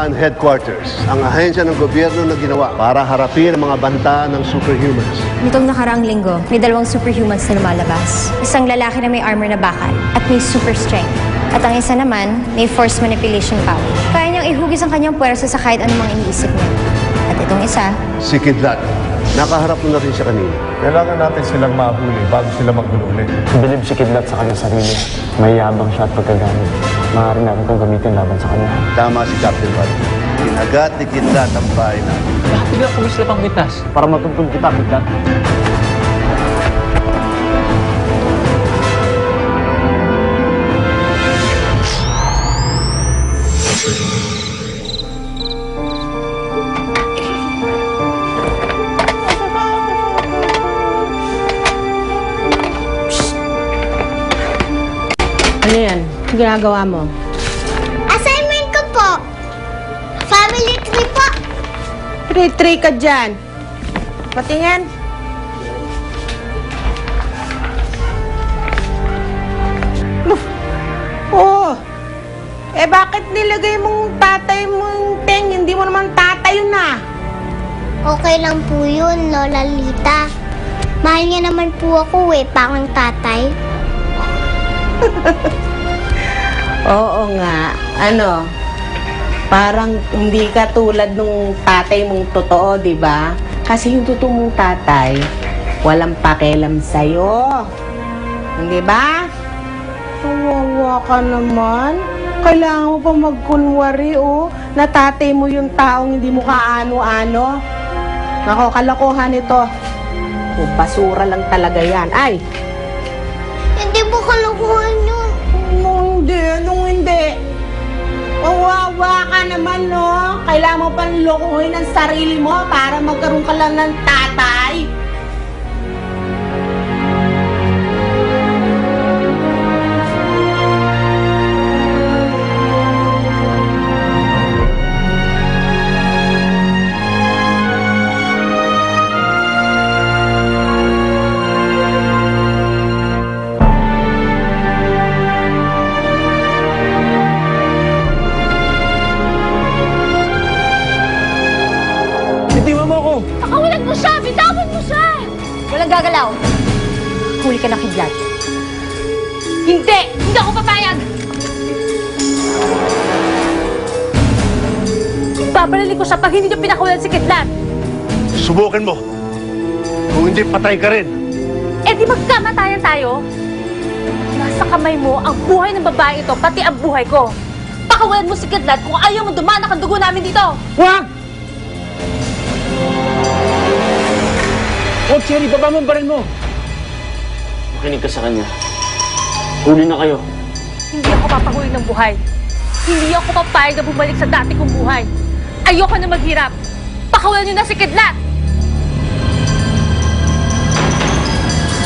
Command Headquarters, ang ahensya ng gobyerno na ginawa para harapin ang mga banta ng superhumans. Nitong nakaraang linggo, may 2 superhumans na lumalabas. Isang lalaki na may armor na bakal at may super strength. At ang isa naman, may force manipulation power. Kaya niyang ihugis ang kanyang puwersa sa kahit anumang iniisip niya. At itong isa, Si Kidlat, nakaharap mo na rin siya kanina. Kailangan natin silang mahuli bago sila magulo ulit. Bilib si Kidlat sa kanyang sarili. May yabang siya at pagkagamit. Maaari natin itong gamitin laban sa kanya. Tama si Captain Bud. Kinagat ni Kidlat ang bahay natin. Bakit bigla pumis na pang mitas? Para matuntun kita, Kidlat. Ano yan? Ang ginagawa mo? Assignment ko po. Family tree po. Tray ka dyan. Patingin. Oh! Eh bakit nilagay mong tatay mong teng? Hindi mo naman tatay yun ah. Okay lang po yun, Lola Lita. Mahal niya naman po ako parang tatay. Oo nga. Ano? Parang hindi ka tulad nung tatay mong totoo, di ba? Kasi yung totoo mong tatay, walang pakialam sa'yo. Hindi ba? Kawawa ka naman. Kailangan mo pa magkunwari, oh. Na tatay mo yung taong hindi mo kaano-ano. Nako, kalokohan ito. Oh, basura lang talaga yan. Ay! Hindi po kalokohan yun. Nung hindi. Kawawa ka naman, no? Kailangan mo pang lokohin ang sarili mo para magkaroon ka lang ng tatay. Bitiwan mo ako! pakawalan mo siya! Bitawan mo siya! Walang gagalaw. Huli ka na, Kidlat. Hindi! Hindi ako papayag! Babalikin ko siya pag hindi niyo pinakawalan si Kidlat. Subukan mo. Kung hindi, patay ka rin. Eh di magkamatayan tayo? Nasa kamay mo ang buhay ng babae ito, pati ang buhay ko. Pakawalan mo si Kidlat kung ayaw mo dumanak ang dugo namin dito. Huwag! Huwag, Cherry! Baba mo ang baril mo! Makinig ka sa kanya. Huli na kayo. Hindi ako papahuli ng buhay. Hindi ako papayag na bumalik sa dati kong buhay. Ayoko na maghirap. Pakawalan niyo na si Kidlat!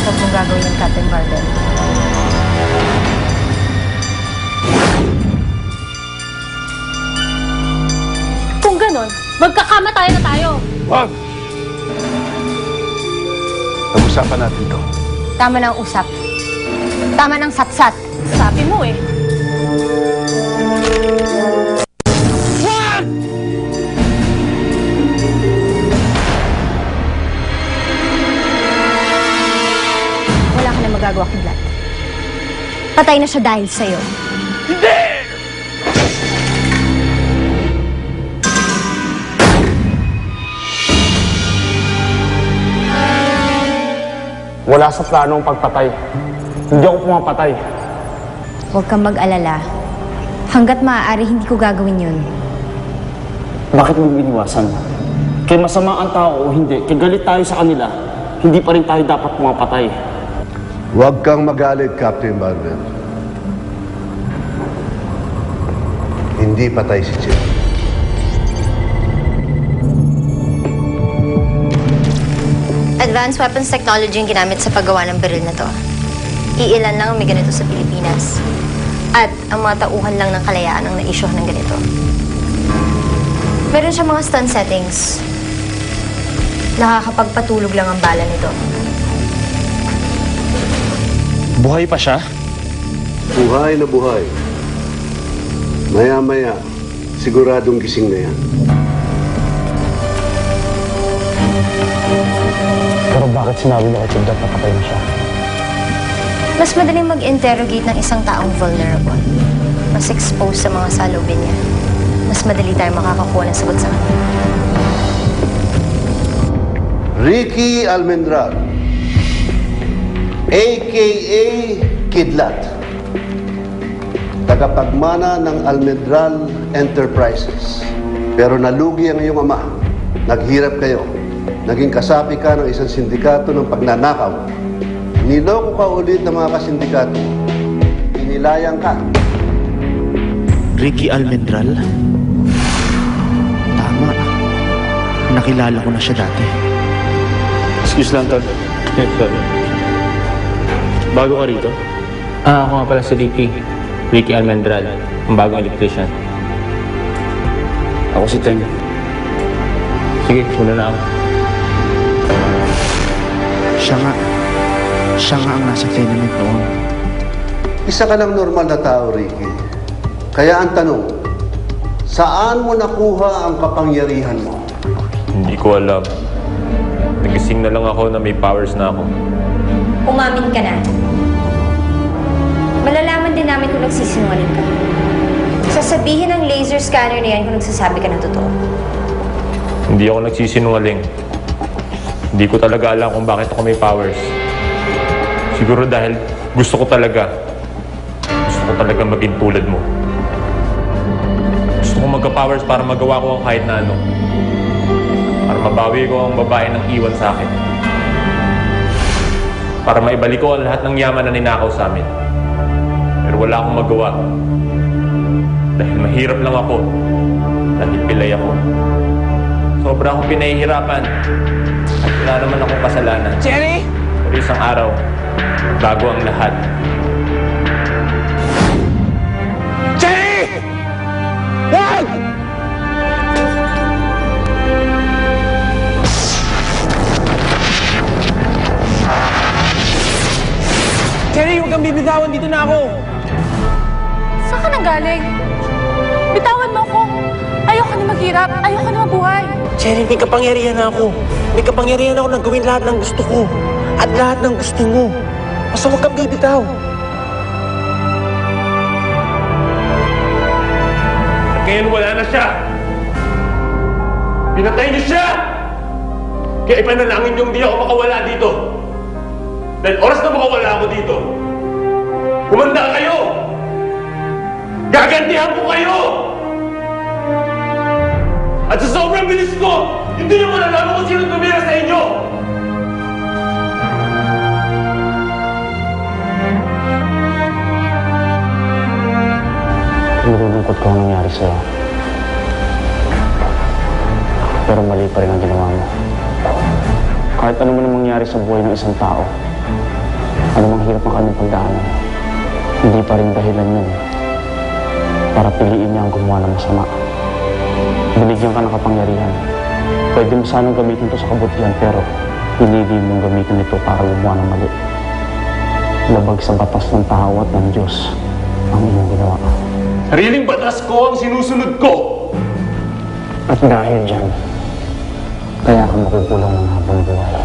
Huwag mong gagawin ng Captain Bardem. Kung ganon, magkakamatay na tayo. Wag! Pag-usapan natin to. Tama na ang usap. Tama ng satsat. Sabi mo eh. Wala ka na magagawa, Kidlat. Patay na siya dahil sa'yo. Wala sa plano ang pagpatay. Hindi ako pumapatay. Huwag kang mag-alala. Hanggat maaari, hindi ko gagawin yun. Bakit mo iniwasan? Kaya masama ang tao o hindi, kaya galit tayo sa kanila, hindi pa rin tayo dapat pumapatay. Huwag kang magalit, Captain Bardem. Hindi patay si Jim. Advanced weapons technology yung ginamit sa paggawa ng baril na to. Iilan lang ang may ganito sa Pilipinas. At ang mga tauhan lang ng kalayaan ang na-issue ng ganito. Meron siya mga stun settings. Nakakapagpatulog lang ang bala nito. Buhay pa siya? Buhay na buhay. Maya-maya, Siguradong gising na yan. Pero bakit sinabi niya kay Kidlat na patay na siya? Mas madaling mag-interrogate ng isang taong vulnerable. Mas exposed sa mga salubin niya. Mas madali tayo makakakuha ng sagot sa kanya. Ricky Almendral, a.k.a. Kidlat, tagapagmana ng Almendral Enterprises. Pero nalugi ang iyong ama. Naghirap kayo. Naging kasapi ka ng isang sindikato ng pagnanakaw. Niloko ka ulit ng mga kasindikato. Inilayang ka. Ricky Almendral? Tama. Nakilala ko na siya dati. Excuse lang, Tol. Yes, sir. Bago ka rito? Ako nga pala si Ricky Almendral, ang bagong electrician. Ako si Teng. Sige, muna na ako. Siya nga ang nasa tenement noon. Isa ka lang normal na tao, Ricky. Kaya ang tanong, saan mo nakuha ang kapangyarihan mo? Hindi ko alam. Nagising na lang ako na may powers na ako. Umamin ka na. Malalaman din namin kung nagsisinungaling ka. Sasabihin ng laser scanner na yan kung nagsasabi ka ng totoo. Hindi ako nagsisinungaling. Hindi ko talaga alam kung bakit ako may powers. Siguro dahil gusto ko talaga maging tulad mo. Gusto ko magka-powers para magawa ko ang kahit na ano. Para mabawi ko ang babae ng iwan sa akin. Para maibalik ko ang lahat ng yaman na ninakaw sa amin. Pero wala akong magawa. Dahil mahirap lang ako. Dahil pilay ako. Sobra akong pinahihirapan. At wala naman akong kasalanan. Jerry! Pero isang araw, bago ang lahat. Jerry! Wag! Jerry, huwag kang bibitawan. Dito na ako. Saan ka nanggaling? Bitawan mo ako. Ayoko na maghirap. Ayoko na mabuhay. Jerry, may kapangyarihan ako. May kapangyarihan ako na gawin lahat ng gusto ko. At lahat ng gusto mo. Basta huwag kang bibitaw. At ngayon wala na siya! Pinatay niyo siya! Kaya ipanalangin niyong di ako makawala dito. Dahil oras na makawala ako dito, humanda kayo! Gagantihan ko kayo! At sa sobrang bilis ko, hindi niyo malalaman kung sino tumira sa inyo! Nalulungkot ko ang nangyari sa'yo. Pero mali pa rin ang ginawa mo. Kahit ano man ang mangyari sa buhay ng isang tao, ano mang hirap ang kanyang pagdaanan, hindi pa rin dahilan yun para piliin niya ang gumawa ng masama. Binigyan ka ng kapangyarihan. Pwede mo sanang gamitin ito sa kabutihan, pero pinili mong gamitin ito para gumawa ng mali. Labag sa batas ng tao at ng Diyos ang iyong ginawa. Sariling batas ko ang sinusunod ko! At dahil dyan, kaya ka makukulang ng habang buhay.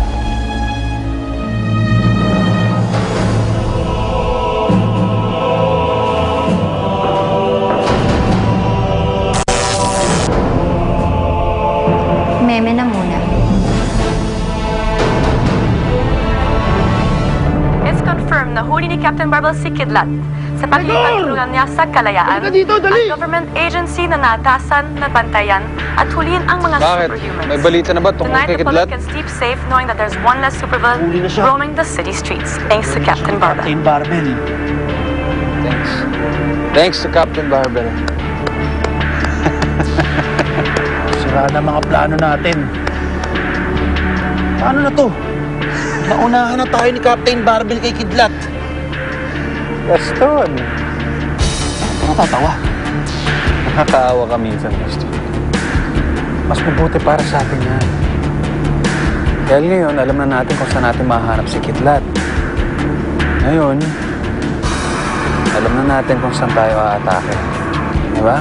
Meme na muna. It's confirmed na huli ni Captain Barbel si Kidlat sa pagkikatulungan niya sa kalayaan at government agency na naatasan, nabantayan at huliin ang mga superhumans. May balita na ba tungkol Tonight, kay the Kidlat? public can sleep safe knowing that there's one less supervillain roaming the city streets thanks to Captain Barbel. Thanks to Captain Barbel. Sira na mga plano natin. Paano na to? Naunahan na tayo ni Captain Barbel kay Kidlat. Gaston! Natatawa. Nakakaawa ka minsan, Gaston. Mas mabuti para sa atin yan. Dahil ngayon, alam na natin kung saan natin mahanap si Kidlat. Ngayon, alam na natin kung saan tayo aatake. Di ba?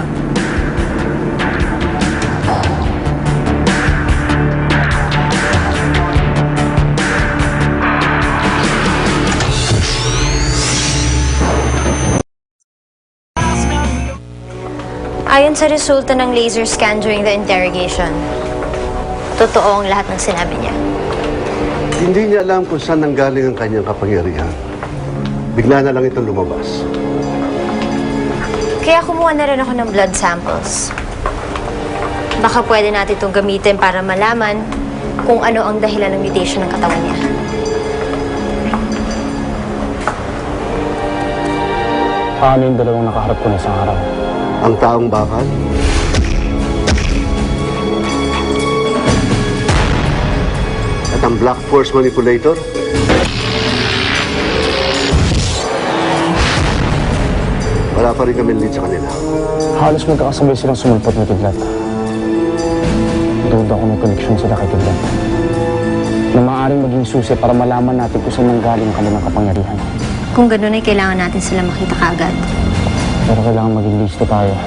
Ayon sa resulta ng laser scan during the interrogation, totoo ang lahat ng sinabi niya. Hindi niya alam kung saan nanggaling ang kanyang kapangyarihan. Bigla na lang itong lumabas. Kaya kumuha na rin ako ng blood samples. Baka pwede natin itong gamitin para malaman kung ano ang dahilan ng mutation ng katawan niya. Paano yung dalawang nakaharap ko na isang araw? Ang taong bakal, at ang Black Force Manipulator, wala pa rin kami lead sa kanila. Halos magkakasabay silang sumulpot ni Kidlat. Duda ako may koneksyon sila kay Kidlat. Na maaaring maging susi para malaman natin kung saan nanggaling ang kanilang kapangyarihan. Kung gano'n ay kailangan natin sila makita kaagad. Pero kailangan maging listo tayo.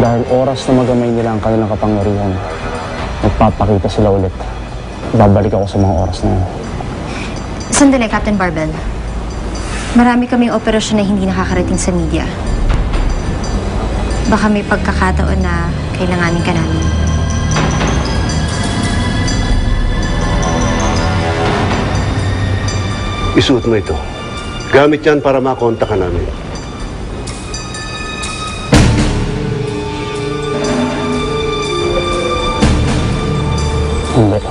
Dahil oras na magamay nila ang kanilang kapangyarihan, magpapakita sila ulit. Babalik ako sa mga oras na yun. Sandali, Captain Barbel. Marami kaming operasyon na hindi nakakarating sa media. Baka may pagkakataon na kailanganin ka namin. Isuot mo ito. Gamit yan para makontak ka namin. Hindi.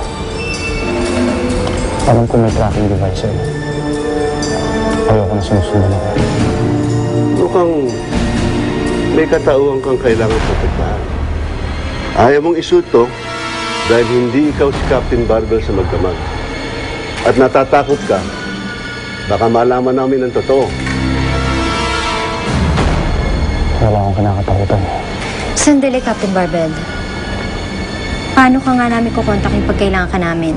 Parang kung may tracking device yun. Ayoko na sinusundan ako. Mukhang may katauhan kang kailangan protektahan. Ayaw mong isuot to dahil hindi ikaw si Captain Barbel sa magdamag. At natatakot ka, baka malaman namin ang totoo. Wala akong kinakatakutan. Sandali, Captain Barbel. Paano ka nga namin kukontakin pag kailangan ka namin?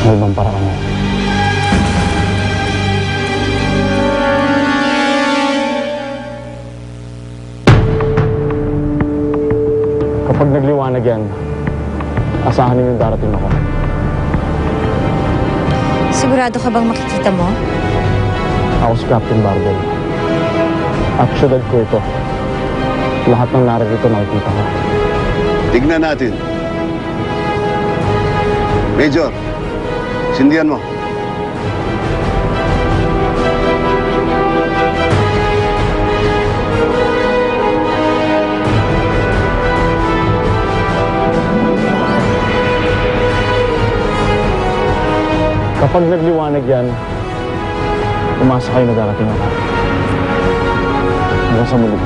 May ibang paraan mo. Kapag nagliwanag yan, asahan niyo yung darating ako. Sigurado ka bang makikita mo? Ako si Captain Barbel. At syudad ko ito. Lahat ng naririto nakikita ko. Tignan natin. Major, sindihan mo. Kapag nagliwanag yan, umasa kayo na darating ako. Hanggang sa muli.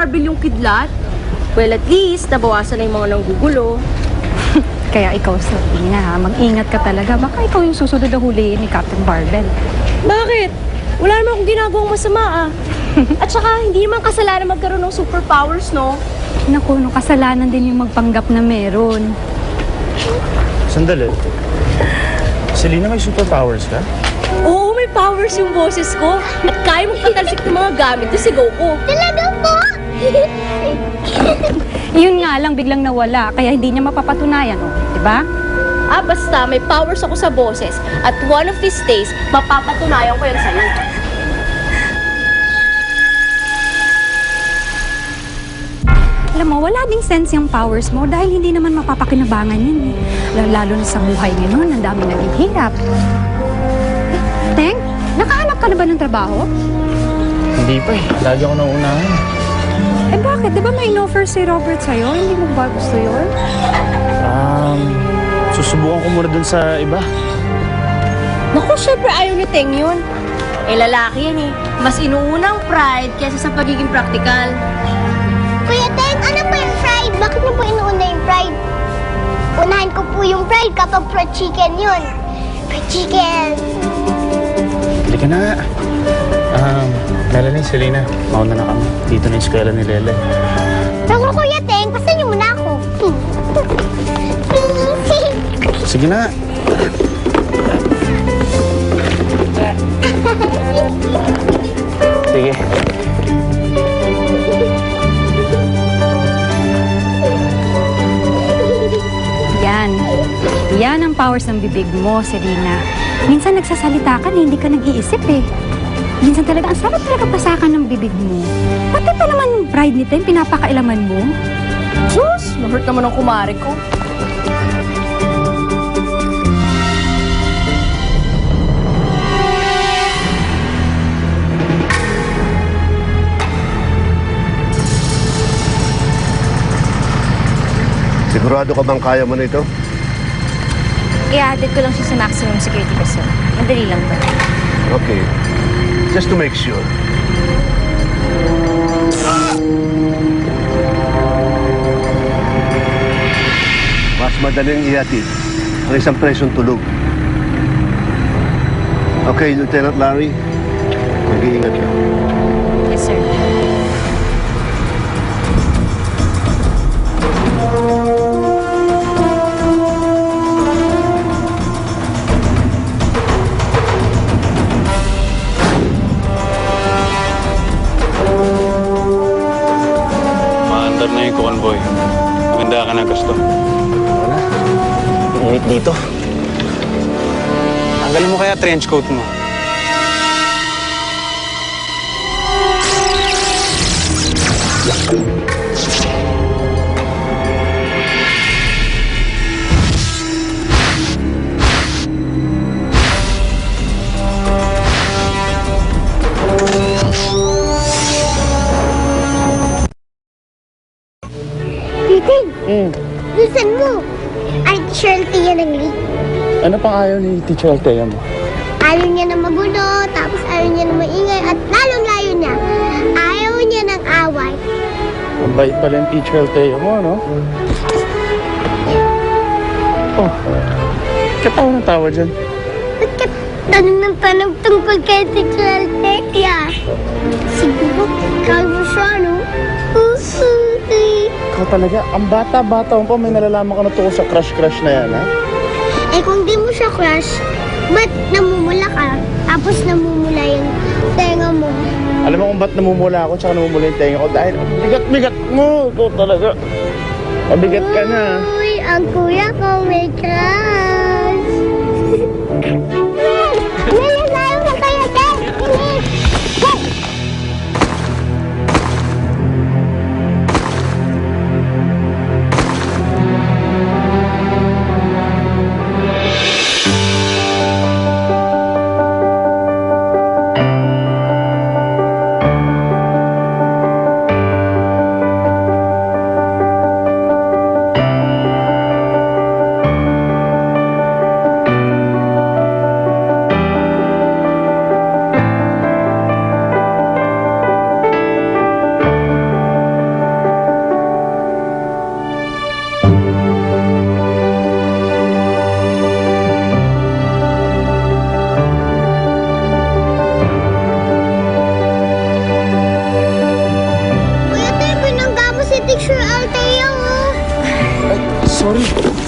Barbell yung kidlat. Well, at least, nabawasan na yung mga nanggugulo. Kaya ikaw, Selena, ha? Mag-ingat ka talaga. Baka ikaw yung susunod na huliin ni Captain Barbell. Bakit? Wala naman akong ginagawang masama, ah. At saka, hindi naman kasalanan magkaroon ng superpowers, no? Naku, no, kasalanan din yung magpanggap na meron. Sandali. Selena, may superpowers ka? Oo, may powers yung boses ko. At kaya mong patalsik ng mga gamit to si Goku. Talaga po? Yun nga lang, biglang nawala. Kaya hindi niya mapapatunayan, oh. Diba? Ah, basta may powers ako sa boses. At one of these days, mapapatunayan ko yan sa'yo. Alam mo, wala ding sense yung powers mo dahil hindi naman mapapakinabangan yan, eh. Lalo na sa buhay ngayon, ang dami naghihirap. Teng, nakahanap ka na ba ng trabaho? Hindi pa eh. Lagi ako nauunahan. Eh bakit? Di ba may in-offer si Robert sa'yo? Hindi mo ba gusto yun? Susubukan ko muna dun sa iba. Naku, syempre ayaw ni Teng yun. Eh, lalaki yan eh. Mas inuuna ang pride kaysa sa pagiging practical. Kuya Teng, ano po yung fried? Bakit niyo po inuuna yung fried? Unahan ko po yung fried kapag fried chicken yun. Fried chicken. Hindi ka na nga. Melanie, Selena, mauna na kami. Dito na yung eskwela ni Lele. Naku, Kuya Teng, pasan niyo muna ako. Sige na. Sige. Yan. Yan ang powers ng bibig mo, Selena. Minsan nagsasalita ka na hindi ka nag-iisip, eh. Minsan talaga, ang sarap talaga pasakan ng bibig mo. Pati pa naman yung pride ni Tem, pinapakailaman mo. Diyos, na-hurt naman ang kumari ko. Sigurado ka bang kaya mo na ito? Ihahatid ko lang siya sa maximum security person. Madali lang ba? Okay. Just to make sure. Mas madaling ihatid ang isang presyon tulog. Okay, Lieutenant Larry. Mag-iingat ka. Yes, sir. Maandar na yung convoy. Maganda ka na, Gusto. Wala. Init dito. Tanggalin mo kaya trench coat mo. Titing, listen mo. Ay, Shirley yan ang leak. Ano pang ayaw ni Teacher Altea mo? Ayaw niya na magulo, tapos ayaw niya na maingay, at lalong layo niya. Ayaw niya ng away. Ang bait pala yung Teacher Altea mo, no? Oh, katawa ng tawa dyan. Ba't ka tanong ng tanong tungkol kay Teacher Altea? Siguro, kalbo siya, no? Ikaw talaga, ang bata-bata mo pa, may nalalaman ka na tungkol sa crush-crush na yan, ha? Eh kung di mo siya crush, ba't namumula ka? Tapos namumula yung tenga mo. Alam mo kung ba't namumula ako tsaka namumula yung tenga ko? Dahil ang bigat-bigat mo. Ikaw talaga. Mabigat ka na. Uy, ang kuya ko may crush. Bilis tayo na kayo, Ted! Bilis! Hey!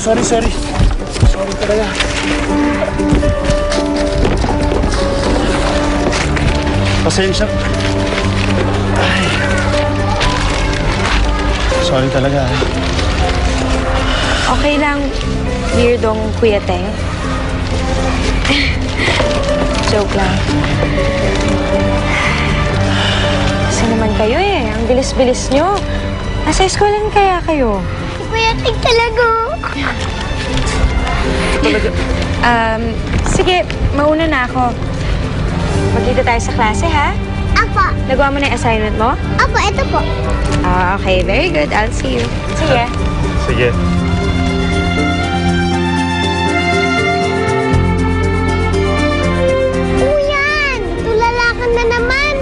Sorry. Sorry talaga. Pasensya. Ay. Sorry talaga. Okay lang, weirdong Kuya Teng. Joke lang. Kasi naman kayo ang bilis-bilis nyo. Nasa eskwelahan kaya kayo? Si Kuya Teng talaga. Sige, mauna na ako. Magkita tayo sa klase, ha? Apa. Nagawa mo na yung assignment mo? Apa, ito po. Okay, very good. I'll see you. Sige. Sige. Kuyan, tulalakan na naman.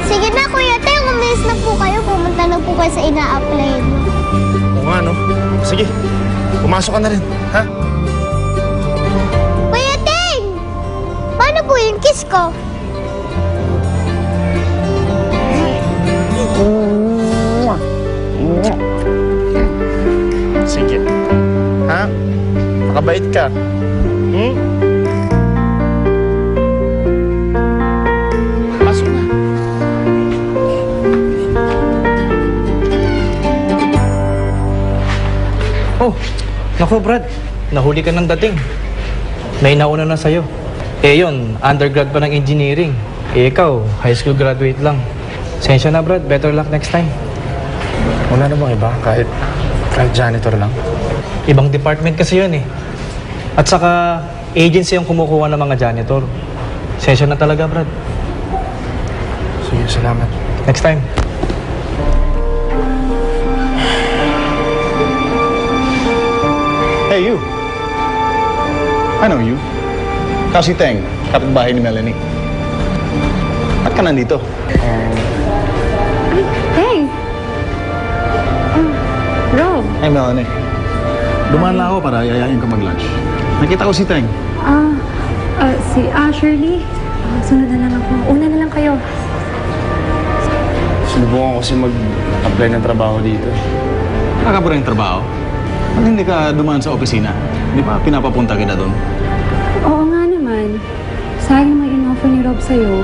Sige na, Kuya Teng. Umalis na po kayo. Pumunta na po kayo sa ina-apply mo. Oo nga, no? Sige, pumasok ka na rin, ha? Kuya Teng! Paano po yung kiss ko? Sige. Ha? Makabait ka. Pasok na. Oh, naku Brad, nahuli ka ng dating. May nauna na sa'yo. Yun, undergrad pa ng engineering. Ikaw, high school graduate lang. Sensya na Brad, better luck next time. Wala na bang iba? Kahit janitor lang? Ibang department kasi yun At saka, agency yung kumukuha ng mga janitor. Sensya na talaga Brad. Sige, salamat. Next time. Hey, you. I know you. Ikaw si Teng, kapitbahay ni Melanie. Ba't ka nandito? Teng! Rob. Hey, Melanie. Dumaan lang ako para yayain ka mag-lunch. Nakita ko si Teng. Si Shirley. Sunod na lang ako. Una na lang kayo. Sinubukan ko kasi mag-apply ng trabaho dito. Nakakapura yung trabaho? Ba't hindi ka dumaan sa opisina? Di ba pinapapunta kita doon? Oo nga naman. Sayang may in-offer ni Rob sa'yo.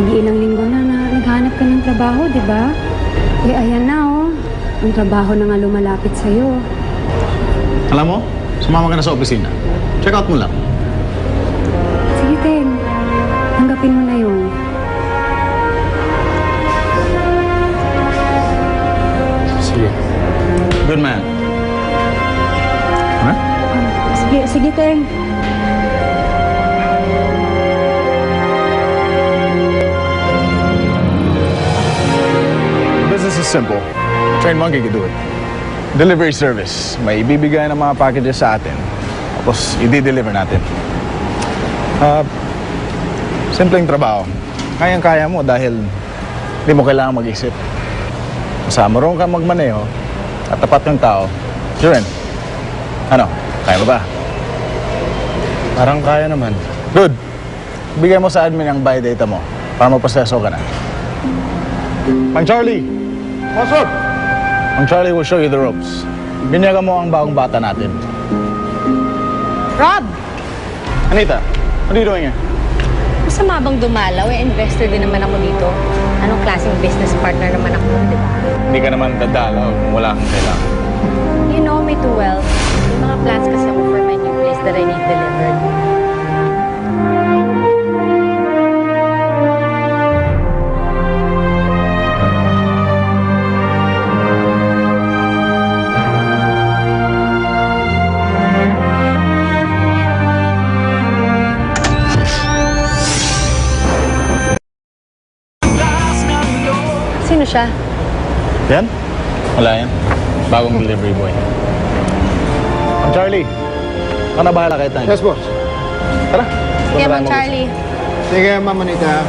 Mag-iilang linggo na naghanap ka ng trabaho, di ba? Ayan na ang trabaho na nga lumalapit sa'yo. Alam mo, sumama ka na sa opisina. Check out mo lang. Sige, Teng. Tanggapin mo na yun. Sige. Good man. Ha? Sige, Teng. Business is simple. Train monkey can do it. Delivery service. May ibibigay ng mga packages sa atin. Tapos, i-deliver natin. Simpleng trabaho. Kayang-kaya mo dahil hindi mo kailangan mag-isip. Basta marunong kang magmaneho at tapat ng tao, you're in. Ano? Kaya mo ba? Parang kaya naman. Good. Bigay mo sa admin ang buy data mo para maproseso ka na. Mang Charlie! What's up? Mang Charlie will show you the ropes. Binyagan mo ang bagong bata natin. Rob! Anita, what are you doing here? Masama bang dumalaw? Investor din naman ako dito. Anong klaseng business partner naman ako, di ba? Hindi ka naman dadalaw kung wala kang kailangan. You know me too well. May mga plans kasi ako for my new place that I need delivered. Sino siya? Yan? Wala yan. Bagong delivery boy. Ang Charlie, ako na bahala kay Tang. Yes, boss. Tara. Sige, Mang Charlie. Sige, Ma'am Anita.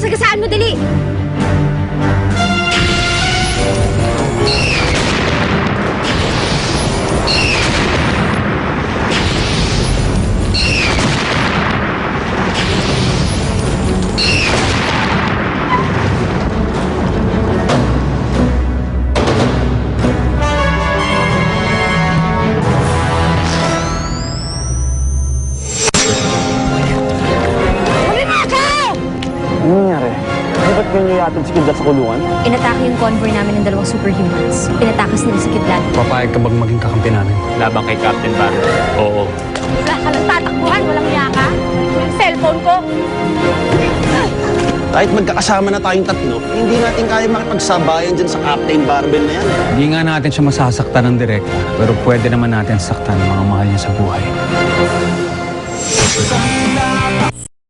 sagasaan mo, dali! Ano nangyari? Ba't kayo niyatid si Kidlat sa kulungan? Inatake yung convoy namin ng dalawang superhumans. Pinatakas nila si Kidlat. Papayag ka bang maging kakampi namin? Labang kay Captain Barber. Oo. Wala ka lang tatakbuhan, walang yaka. Yung cellphone ko. Kahit magkakasama na tayong tatlo, hindi natin kaya makipagsabayan dyan sa Captain Barbell na yan. Hindi nga natin siya masasaktan ng direkta, pero pwede naman natin saktan ang mga mahal niya sa buhay.